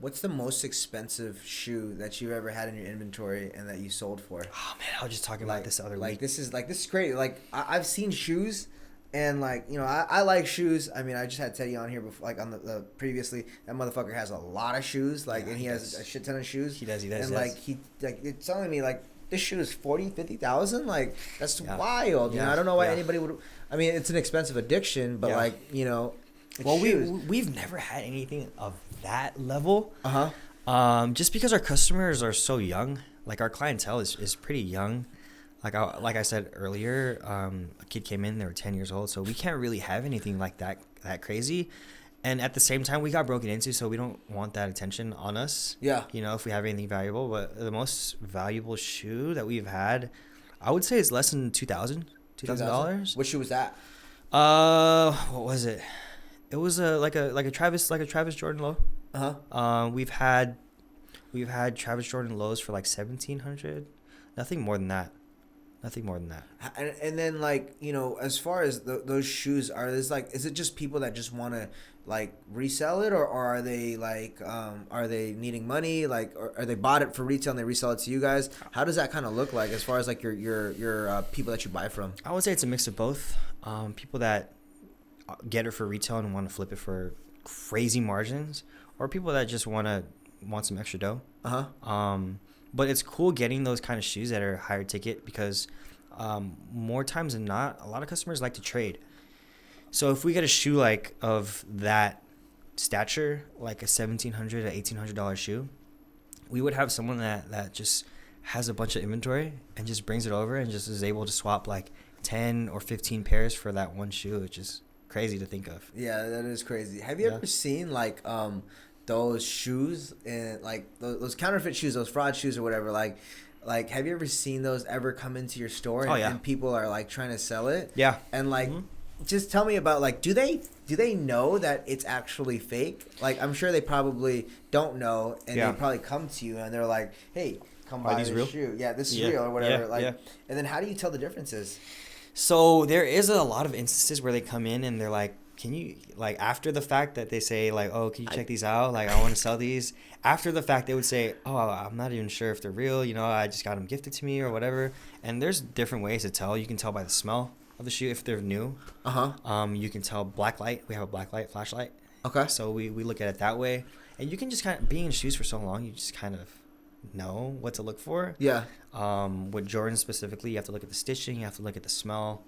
What's the most expensive shoe that you've ever had in your inventory and that you sold for? Oh man, I was just talking about this the other Like week. this is crazy. Like I've seen shoes, and like I like shoes. I mean, I just had Teddy on here before, like on the previously. That motherfucker has a lot of shoes. Like, Yeah, and he he has does. a shit ton of shoes. He does. He does. And He like does. it's telling me like this shoe is 40,000, 50,000. Like that's Yeah. wild. Yeah. I don't know why Yeah. anybody would. I mean, it's an expensive addiction, but Yeah. like it's Well, shoes. we've never had anything of that level. Uh huh. Just because our customers are so young, like our clientele is pretty young. Like I said earlier, a kid came in, they were 10 years old, so we can't really have anything like that crazy. And at the same time, we got broken into, so we don't want that attention on us. Yeah. If we have anything valuable. But the most valuable shoe that we've had, I would say, is less than $2,000. What shoe was that? What was it? It was like a Travis Jordan low. Uh huh. We've had Travis Jordan lows for like 1,700. Nothing more than that. And then like as far as those shoes are, is it just people that just want to like resell it, or are they like are they needing money, like, or are they bought it for retail and they resell it to you guys? How does that kind of look like as far as like your people that you buy from? I would say it's a mix of both. People that get it for retail and want to flip it for crazy margins, or people that just want some extra dough. But it's cool getting those kind of shoes that are higher ticket because more times than not, a lot of customers like to trade. So if we get a shoe like of that stature, like a $1,700 to $1,800 shoe, we would have someone that just has a bunch of inventory and just brings it over and just is able to swap like 10 or 15 pairs for that one shoe, which is crazy to think of. Yeah, that is crazy. Have you ever seen like those shoes and like those counterfeit shoes, those fraud shoes or whatever? Like have you ever seen those ever come into your store and people are like trying to sell it? Yeah. And like just tell me about like do they know that it's actually fake? Like I'm sure they probably don't know, and they probably come to you and they're like, "Hey, come buy this real? shoe. Yeah, this is real or whatever." Yeah. And then how do you tell the differences? So there is a lot of instances where they come in and they're like, can you, like, after the fact that they say, like, oh, can you check these out? Like, I want to sell these. After the fact, they would say, oh, I'm not even sure if they're real. I just got them gifted to me or whatever. And there's different ways to tell. You can tell by the smell of the shoe if they're new. You can tell black light. We have a black light flashlight. Okay. So we look at it that way. And you can just kind of, being in shoes for so long, you just kind of know what to look for. Yeah. With Jordan specifically, you have to look at the stitching, you have to look at the smell,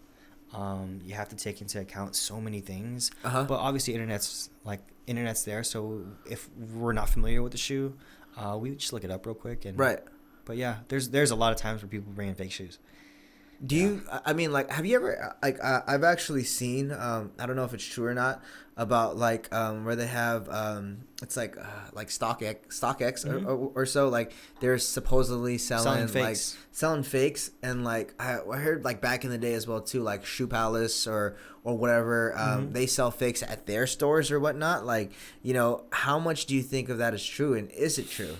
you have to take into account so many things. But obviously internet's there, so if we're not familiar with the shoe, we just look it up real quick. But yeah, there's a lot of times where people bring in fake shoes. Do you, I mean, like, have you ever, like, I've actually seen, I don't know if it's true or not, about, like, where they have, it's like StockX or so, like, they're supposedly selling fakes. Selling fakes, and, like, I heard, like, back in the day as well, too, like, Shoe Palace or whatever, they sell fakes at their stores or whatnot, like, how much do you think of that as true, and is it true?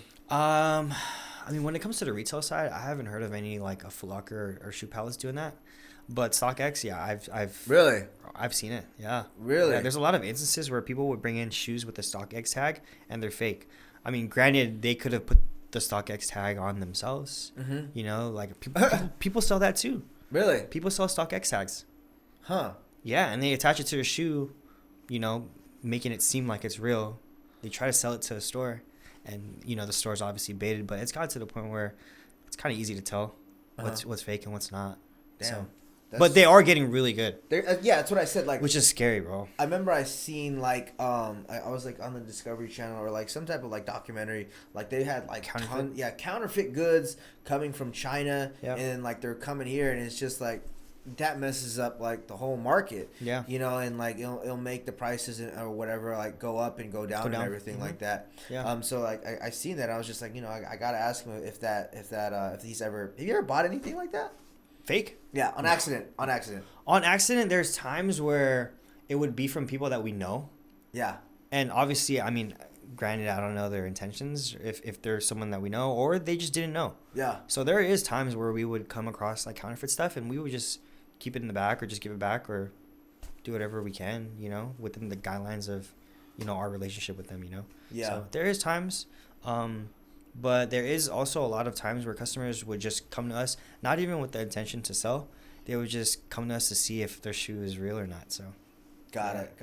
I mean, when it comes to the retail side, I haven't heard of any like a Foot Locker or Shoe Palace doing that. But StockX, yeah, I've seen it. Yeah, really. Yeah, there's a lot of instances where people would bring in shoes with the StockX tag and they're fake. I mean, granted, they could have put the StockX tag on themselves. Like people sell that too. Really, people sell StockX tags. Huh? Yeah, and they attach it to their shoe, making it seem like it's real. They try to sell it to a store. And, the store's obviously baited, but it's got to the point where it's kind of easy to tell what's fake and what's not. Damn. So, but they are getting really good. Yeah, that's what I said. Like, which is scary, bro. I remember I seen, like, I was, like, on the Discovery Channel or, like, some type of, like, documentary. Like, they had, like, counterfeit goods coming from China. Yep. And, like, they're coming here, and it's just, like, that messes up like the whole market. Yeah. And like it'll make the prices or whatever like go up and go down and everything like that. Yeah. So like I seen that, I was just like, I gotta ask him if he's ever, have you ever bought anything like that? Fake? Yeah, on accident. On accident, there's times where it would be from people that we know. Yeah. And obviously, I mean, granted, I don't know their intentions if they're someone that we know or they just didn't know. Yeah. So there is times where we would come across like counterfeit stuff and we would just keep it in the back or just give it back or do whatever we can, within the guidelines of our relationship with them. Yeah. So there is times, but there is also a lot of times where customers would just come to us, not even with the intention to sell. They would just come to us to see if their shoe is real or not. So got it.